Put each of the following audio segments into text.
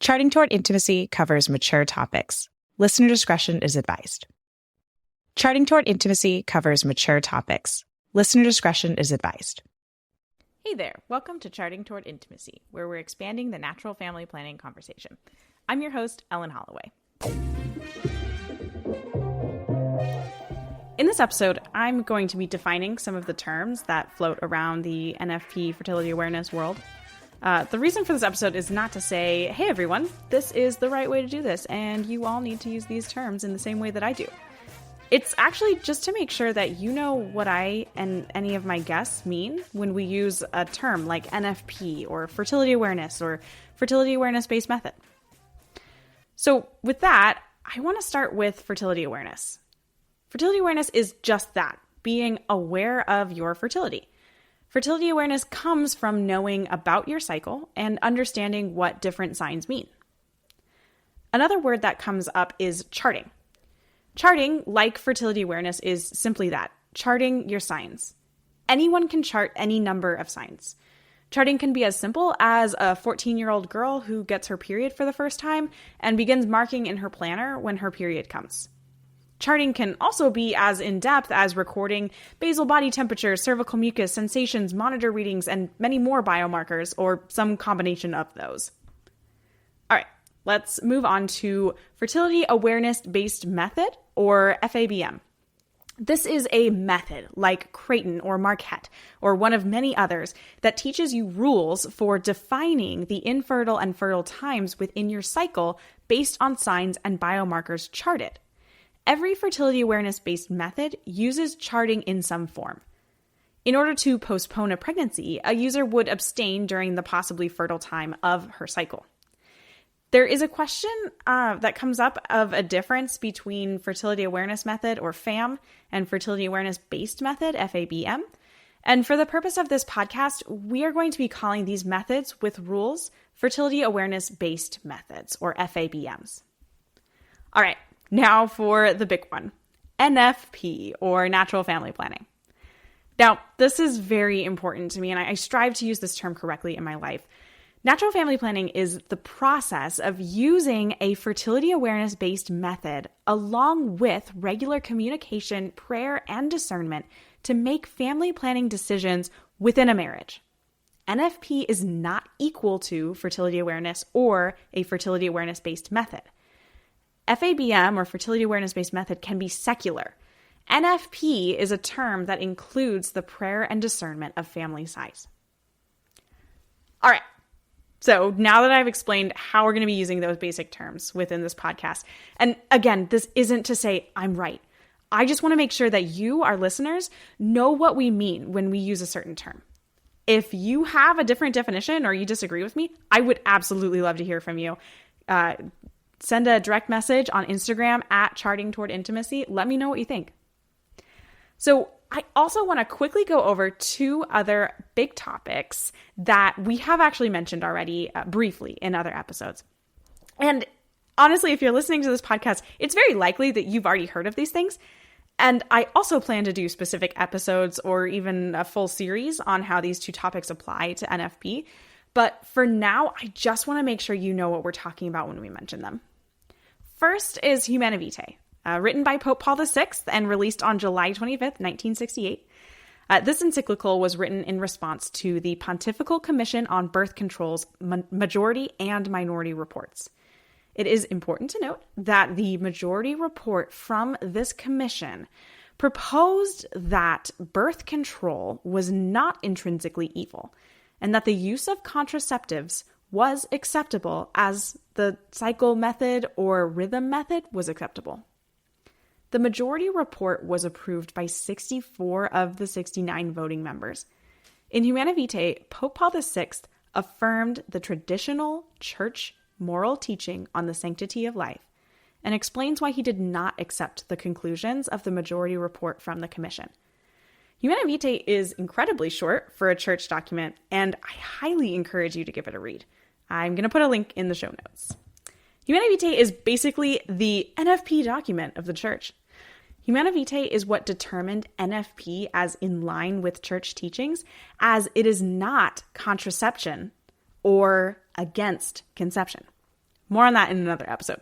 Charting Toward Intimacy covers mature topics. Listener discretion is advised. Charting Toward Intimacy covers mature topics. Listener discretion is advised. Hey there, welcome to Charting Toward Intimacy, where we're expanding the natural family planning conversation. I'm your host, Ellen Holloway. In this episode, I'm going to be defining some of the terms that float around the NFP fertility awareness world. The reason for this episode is not to say, hey everyone, this is the right way to do this, and you all need to use these terms in the same way that I do. It's actually just to make sure that you know what I and any of my guests mean when we use a term like NFP or fertility awareness or fertility awareness-based method. So with that, I want to start with fertility awareness. Fertility awareness is just that, being aware of your fertility. Fertility awareness comes from knowing about your cycle and understanding what different signs mean. Another word that comes up is charting. Charting, like fertility awareness, is simply that, charting your signs. Anyone can chart any number of signs. Charting can be as simple as a 14-year-old girl who gets her period for the first time and begins marking in her planner when her period comes. Charting can also be as in-depth as recording basal body temperature, cervical mucus, sensations, monitor readings, and many more biomarkers, or some combination of those. All right, let's move on to fertility awareness-based method, or FABM. This is a method like Creighton or Marquette, or one of many others, that teaches you rules for defining the infertile and fertile times within your cycle based on signs and biomarkers charted. Every fertility awareness-based method uses charting in some form. In order to postpone a pregnancy, a user would abstain during the possibly fertile time of her cycle. There is a question that comes up of a difference between fertility awareness method, or FAM, and fertility awareness-based method, FABM. And for the purpose of this podcast, we are going to be calling these methods with rules fertility awareness-based methods, or FABMs. All right. Now for the big one, NFP, or natural family planning. Now, this is very important to me, and I strive to use this term correctly in my life. Natural family planning is the process of using a fertility awareness-based method along with regular communication, prayer, and discernment to make family planning decisions within a marriage. NFP is not equal to fertility awareness or a fertility awareness-based method. FABM, or fertility awareness-based method, can be secular. NFP is a term that includes the prayer and discernment of family size. All right. So now that I've explained how we're going to be using those basic terms within this podcast, and again, this isn't to say I'm right. I just want to make sure that you, our listeners, know what we mean when we use a certain term. If you have a different definition or you disagree with me, I would absolutely love to hear from you. Send a direct message on Instagram at Charting Toward Intimacy. Let me know what you think. So I also want to quickly go over two other big topics that we have actually mentioned already briefly in other episodes. And honestly, if you're listening to this podcast, it's very likely that you've already heard of these things. And I also plan to do specific episodes or even a full series on how these two topics apply to NFP. But for now, I just want to make sure you know what we're talking about when we mention them. First is Humanae Vitae, written by Pope Paul VI and released on July 25th, 1968. This encyclical was written in response to the Pontifical Commission on Birth Control's majority and minority reports. It is important to note that the majority report from this commission proposed that birth control was not intrinsically evil, and that the use of contraceptives was acceptable as the cycle method or rhythm method was acceptable. The majority report was approved by 64 of the 69 voting members. In Humanae Vitae, Pope Paul VI affirmed the traditional church moral teaching on the sanctity of life and explains why he did not accept the conclusions of the majority report from the commission. Humanae Vitae is incredibly short for a church document, and I highly encourage you to give it a read. I'm going to put a link in the show notes. Humanae Vitae is basically the NFP document of the church. Humanae Vitae is what determined NFP as in line with church teachings, as it is not contraception or against conception. More on that in another episode.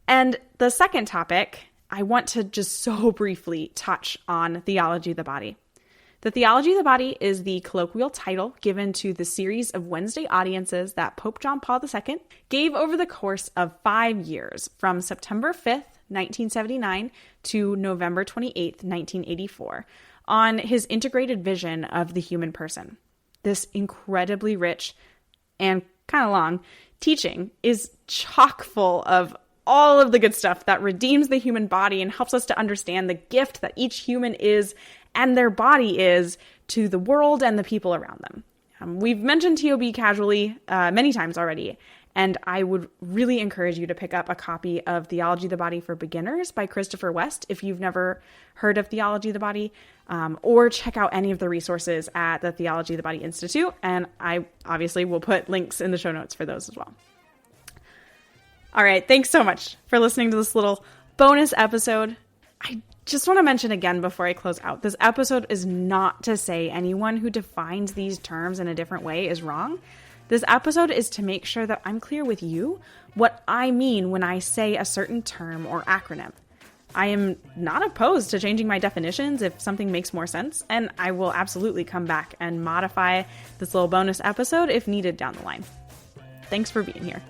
And the second topic, I want to just so briefly touch on theology of the body. The Theology of the Body is the colloquial title given to the series of Wednesday audiences that Pope John Paul II gave over the course of 5 years, from September 5th, 1979 to November 28th, 1984, on his integrated vision of the human person. This incredibly rich and kind of long teaching is chock full of all of the good stuff that redeems the human body and helps us to understand the gift that each human is and their body is to the world and the people around them. We've mentioned TOB casually many times already, and I would really encourage you to pick up a copy of Theology of the Body for Beginners by Christopher West if you've never heard of Theology of the Body, or check out any of the resources at the Theology of the Body Institute, and I obviously will put links in the show notes for those as well. All right, thanks so much for listening to this little bonus episode. I just want to mention again before I close out, this episode is not to say anyone who defines these terms in a different way is wrong. This episode is to make sure that I'm clear with you what I mean when I say a certain term or acronym. I am not opposed to changing my definitions if something makes more sense, and I will absolutely come back and modify this little bonus episode if needed down the line. Thanks for being here.